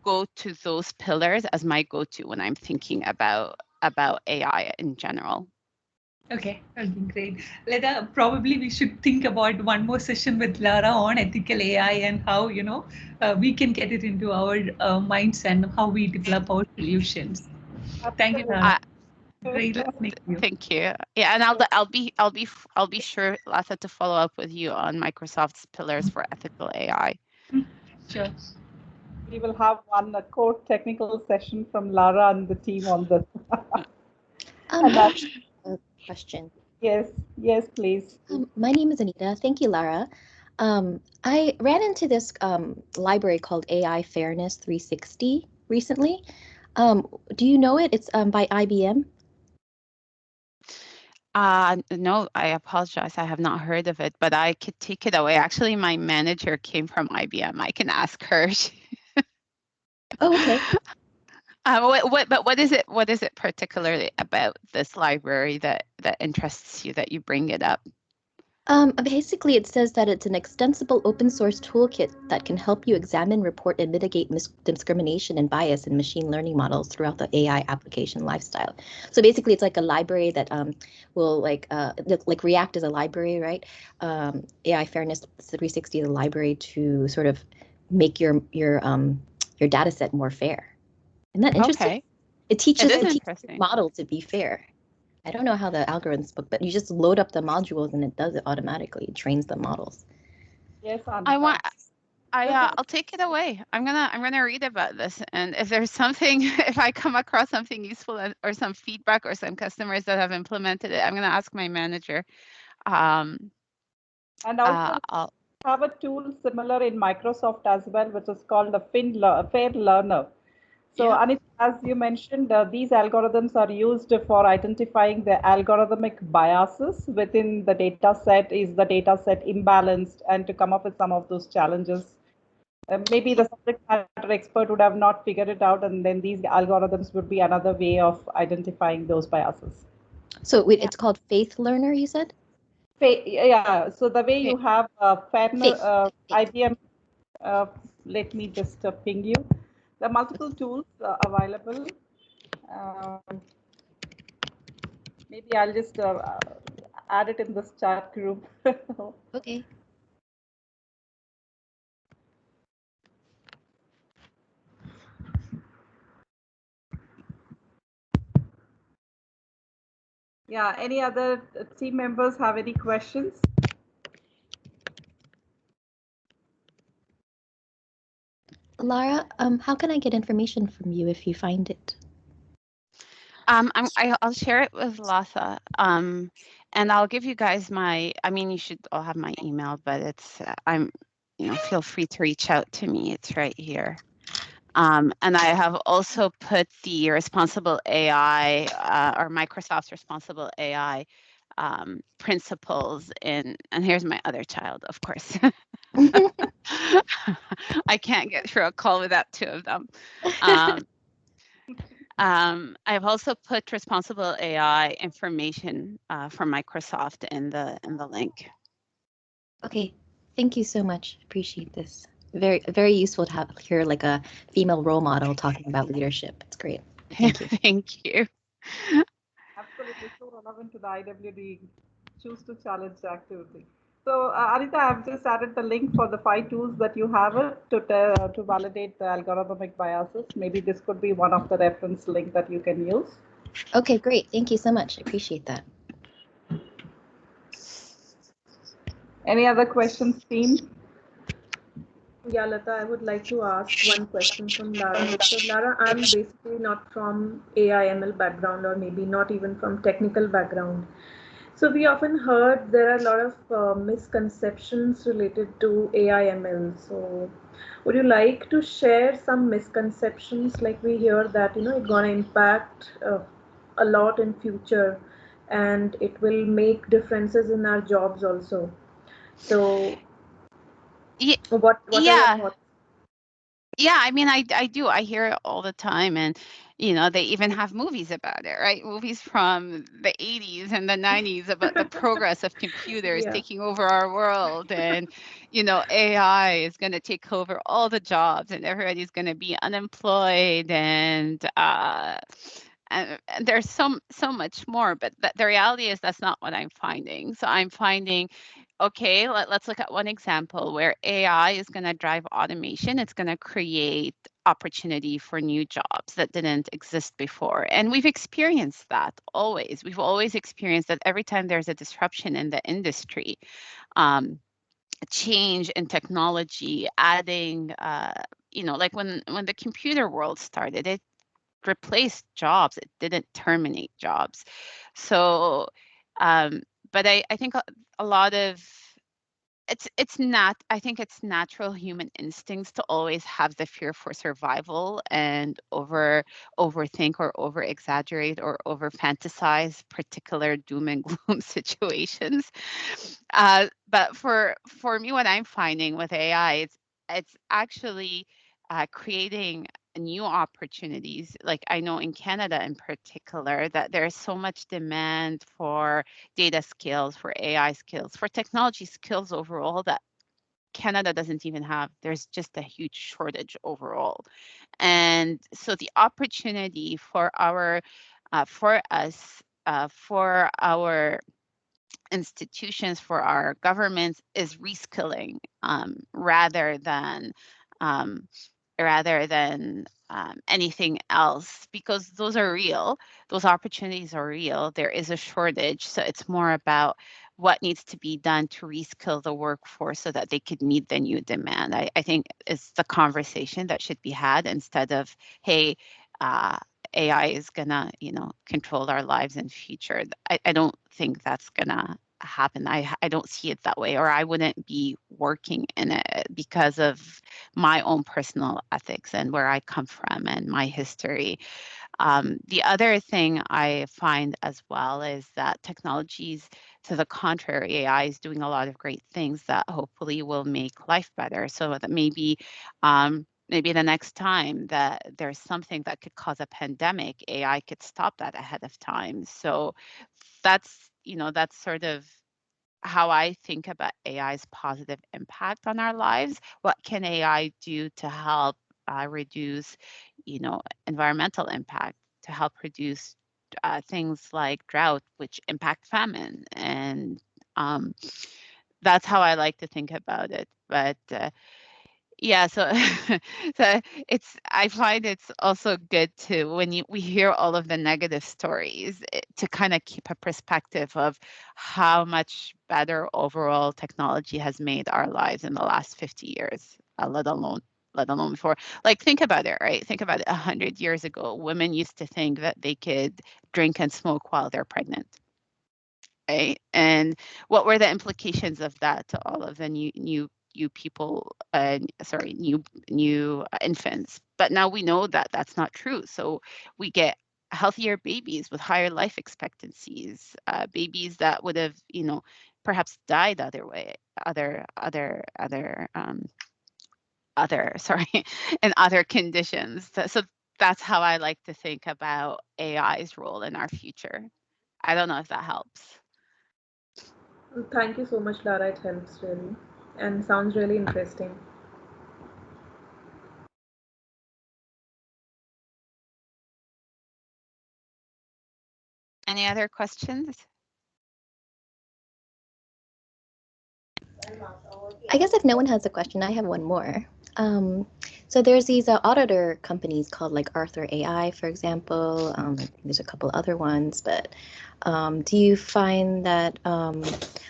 go to those pillars as my go-to when I'm thinking about AI in general. Okay, great. Leda, probably we should think about one more session with Lara on ethical AI and how, we can get it into our minds and how we develop our solutions. Thank you, Lara. Great listening to you. Thank you. Yeah, and I'll be sure, Latha, to follow up with you on Microsoft's pillars for ethical AI. Sure. We will have one core technical session from Lara and the team on this. A question. Yes, please. My name is Anita. Thank you, Lara. I ran into this library called AI Fairness 360 recently. Do you know it? It's by IBM. No, I apologize. I have not heard of it, but I could take it away. Actually, my manager came from IBM. I can ask her. Oh, okay. What is it? What is it particularly about this library that interests you, that you bring it up? Basically, it says that it's an extensible open source toolkit that can help you examine, report, and mitigate discrimination and bias in machine learning models throughout the AI application lifestyle. So basically, it's like a library that will like React is a library, right? AI Fairness 360 is a library to sort of make your data set more fair. Isn't that interesting? Okay. It teaches the model to be fair. I don't know how the algorithms book, but you just load up the modules and it does it automatically. It trains the models. Yes, I'll take it away. I'm gonna read about this, and if there's something, if I come across something useful or some feedback or some customers that have implemented it, I'm gonna ask my manager. And also I'll have a tool similar in Microsoft as well, which is called the Fair Learner. So, yeah. Anita, as you mentioned, these algorithms are used for identifying the algorithmic biases within the data set. Is the data set imbalanced? And to come up with some of those challenges. Maybe the subject matter expert would have not figured it out, and then these algorithms would be another way of identifying those biases. So it's called Faith Learner, you said? Yeah, so the way you have IBM, let me just ping you. There are multiple tools available. Maybe I'll just add it in this chat group. Okay. Yeah, any other team members have any questions? Lara, how can I get information from you if you find it? I'll share it with Latha, and I'll give you guys you should all have my email, but it's, feel free to reach out to me. It's right here. And I have also put the responsible AI or Microsoft's responsible AI principles in, and here's my other child, of course. I can't get through a call without two of them. I've also put responsible AI information from Microsoft in the link. Okay, thank you so much. Appreciate this. Very useful to hear like a female role model talking about leadership. It's great. Thank you. Thank you. Absolutely, so relevant to the IWD choose to challenge activity. So Anita, I've just added the link for the 5 tools that you have to validate the algorithmic biases. Maybe this could be one of the reference link that you can use. Okay, great. Thank you so much. I appreciate that. Any other questions, team? Yeah, Lata, I would like to ask one question from Lara. So Lara, I'm basically not from AI ML background, or maybe not even from technical background. So we often heard there are a lot of misconceptions related to AI ML. So would you like to share some misconceptions? Like we hear that, it's going to impact a lot in future. and it will make differences in our jobs also. So what are your thoughts? Yeah, I mean, I do. I hear it all the time, and they even have movies about it, right? Movies from the 80s and the 90s about the progress of computers taking over our world, and AI is going to take over all the jobs, and everybody's going to be unemployed, and there's so much more. But the reality is that's not what I'm finding. So I'm finding, okay, let's look at one example where AI is going to drive automation. It's going to create opportunity for new jobs that didn't exist before. And we've experienced that always. We've always experienced that every time there's a disruption in the industry, change in technology, adding, like when the computer world started, it replaced jobs. It didn't terminate jobs. So, but I think a lot of it's not, I think it's natural human instincts to always have the fear for survival and overthink or over exaggerate or over fantasize particular doom and gloom situations. But for me, what I'm finding with AI, it's actually creating new opportunities. Like I know in Canada in particular that there's so much demand for data skills, for AI skills, for technology skills overall that Canada doesn't even have. There's just a huge shortage overall. And so the opportunity for our for us for our institutions, for our governments is reskilling rather than um, anything else, because those are real. Those opportunities are real. There is a shortage. So it's more about what needs to be done to reskill the workforce so that they could meet the new demand. I think it's the conversation that should be had instead of, hey, AI is gonna, control our lives in future. I don't think that's gonna happen. I don't see it that way, or I wouldn't be working in it because of my own personal ethics and where I come from and my history. The other thing I find as well is that technologies, to the contrary, AI is doing a lot of great things that hopefully will make life better. So that maybe the next time that there's something that could cause a pandemic, AI could stop that ahead of time. So that's sort of how I think about AI's positive impact on our lives. What can AI do to help reduce, environmental impact, to help reduce things like drought, which impact famine, and that's how I like to think about it. But yeah, so so I find it's also good to, when we hear all of the negative stories, to kind of keep a perspective of how much better overall technology has made our lives in the last 50 years, let alone before. Like, think about it, right? Think about it. 100 years ago, women used to think that they could drink and smoke while they're pregnant, right? And what were the implications of that to all of the new people, new infants? But now we know that that's not true. So we get healthier babies with higher life expectancies, babies that would have, perhaps died in other conditions. So that's how I like to think about AI's role in our future. I don't know if that helps. Thank you so much, Lara. It helps really and sounds really interesting. Any other questions? I guess if no one has a question, I have one more. So there's these auditor companies called like Arthur AI, for example. I think there's a couple other ones, but do you find that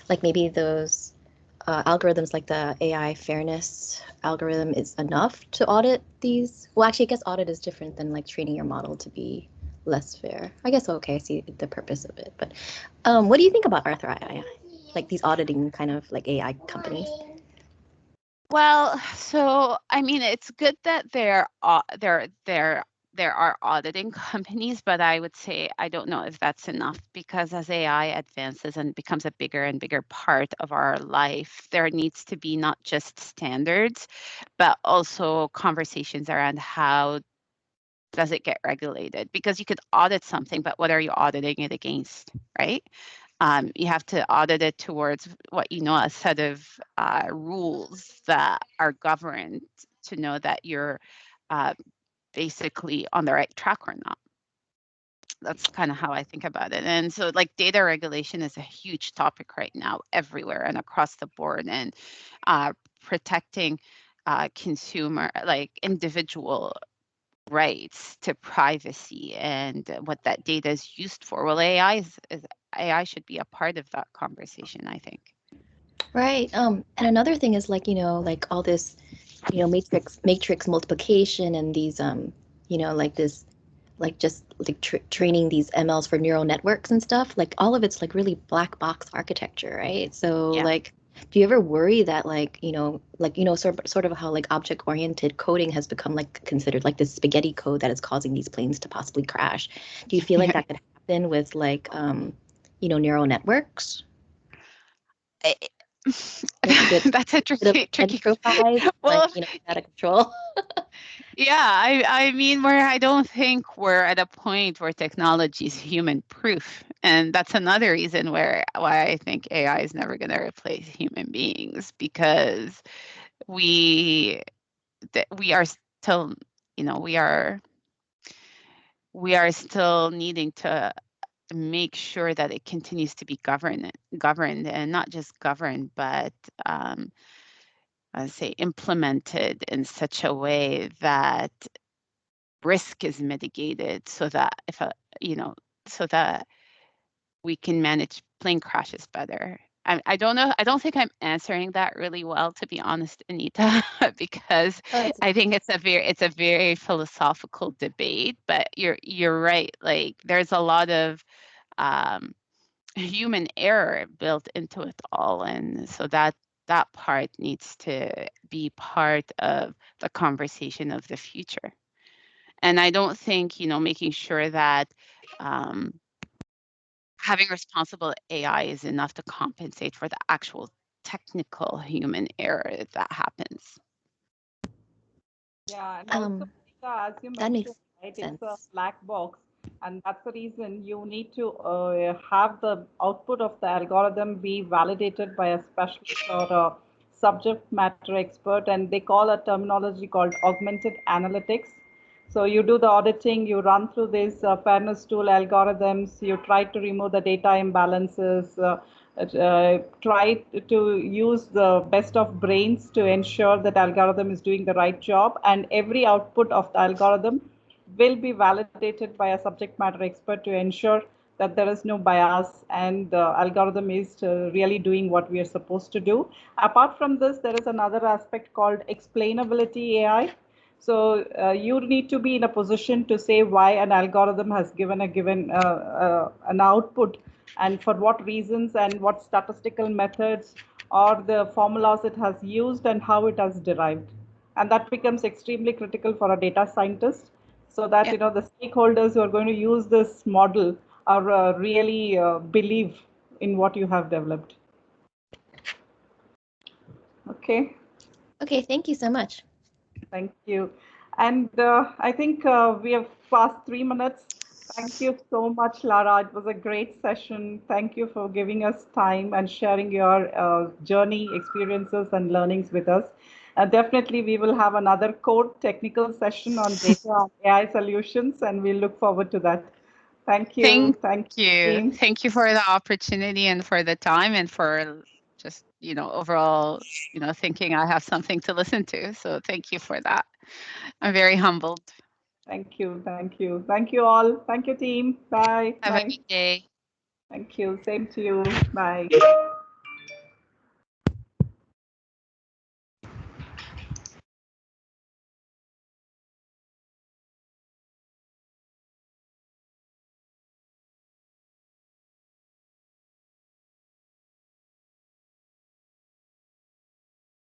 like maybe those algorithms like the AI fairness algorithm is enough to audit these? Well, actually, I guess audit is different than like training your model to be less fair. I guess, okay, I see the purpose of it. But what do you think about Arthur AI? Like these auditing kind of like AI companies? Well, so I mean, it's good that they're there are auditing companies, but I would say I don't know if that's enough, because as AI advances and becomes a bigger and bigger part of our life, there needs to be not just standards, but also conversations around how does it get regulated? Because you could audit something, but what are you auditing it against, right? You have to audit it towards what a set of rules that are governed to know that you're basically on the right track or not. That's kind of how I think about it. And so like data regulation is a huge topic right now everywhere and across the board, and protecting consumer, like individual rights to privacy and what that data is used for. Well, AI should be a part of that conversation, I think. Right. And another thing is like, like all this, matrix multiplication and these, like this, like just like training these MLs for neural networks and stuff. Like all of it's like really black box architecture, right? So Yeah. like, do you ever worry that sort of how like object oriented coding has become like considered like this spaghetti code that is causing these planes to possibly crash? Do you feel like that could happen with like, neural networks? That's a tricky. Well, like, out of control. Yeah, I mean, I don't think we're at a point where technology is human proof, and that's another reason why I think AI is never going to replace human beings, because we are still, we are still needing to make sure that it continues to be governed, and not just governed, but say implemented in such a way that risk is mitigated, so that so that we can manage plane crashes better. I don't know. I don't think I'm answering that really well, to be honest, Anita, because I think it's a very philosophical debate. But you're right. Like there's a lot of human error built into it all, and so that part needs to be part of the conversation of the future. And I don't think making sure that having responsible AI is enough to compensate for the actual technical human error that happens. Yeah, and also, as you that mentioned, makes right, it's a sense. black box, and that's the reason you need to have the output of the algorithm be validated by a specialist or a subject matter expert, and they call a terminology called augmented analytics. So you do the auditing, you run through these fairness tool algorithms, you try to remove the data imbalances, try to use the best of brains to ensure that algorithm is doing the right job, and every output of the algorithm will be validated by a subject matter expert to ensure that there is no bias and the algorithm is really doing what we are supposed to do. Apart from this, there is another aspect called explainability AI. So you need to be in a position to say why an algorithm has given an output, and for what reasons, and what statistical methods or the formulas it has used, and how it has derived. And that becomes extremely critical for a data scientist, so that the stakeholders who are going to use this model are really believe in what you have developed. Okay. Okay, thank you so much. Thank you. And I think we have passed 3 minutes. Thank you so much, Lara. It was a great session. Thank you for giving us time and sharing your journey, experiences, and learnings with us. Definitely, we will have another core technical session on data and AI solutions, and we look forward to that. Thank you. Thank you. Thank you for the opportunity and for the time, and for just, overall, thinking I have something to listen to. So thank you for that. I'm very humbled. Thank you. Thank you. Thank you all. Thank you, team. Bye. Have Bye. a good day. Thank you. Same to you. Bye.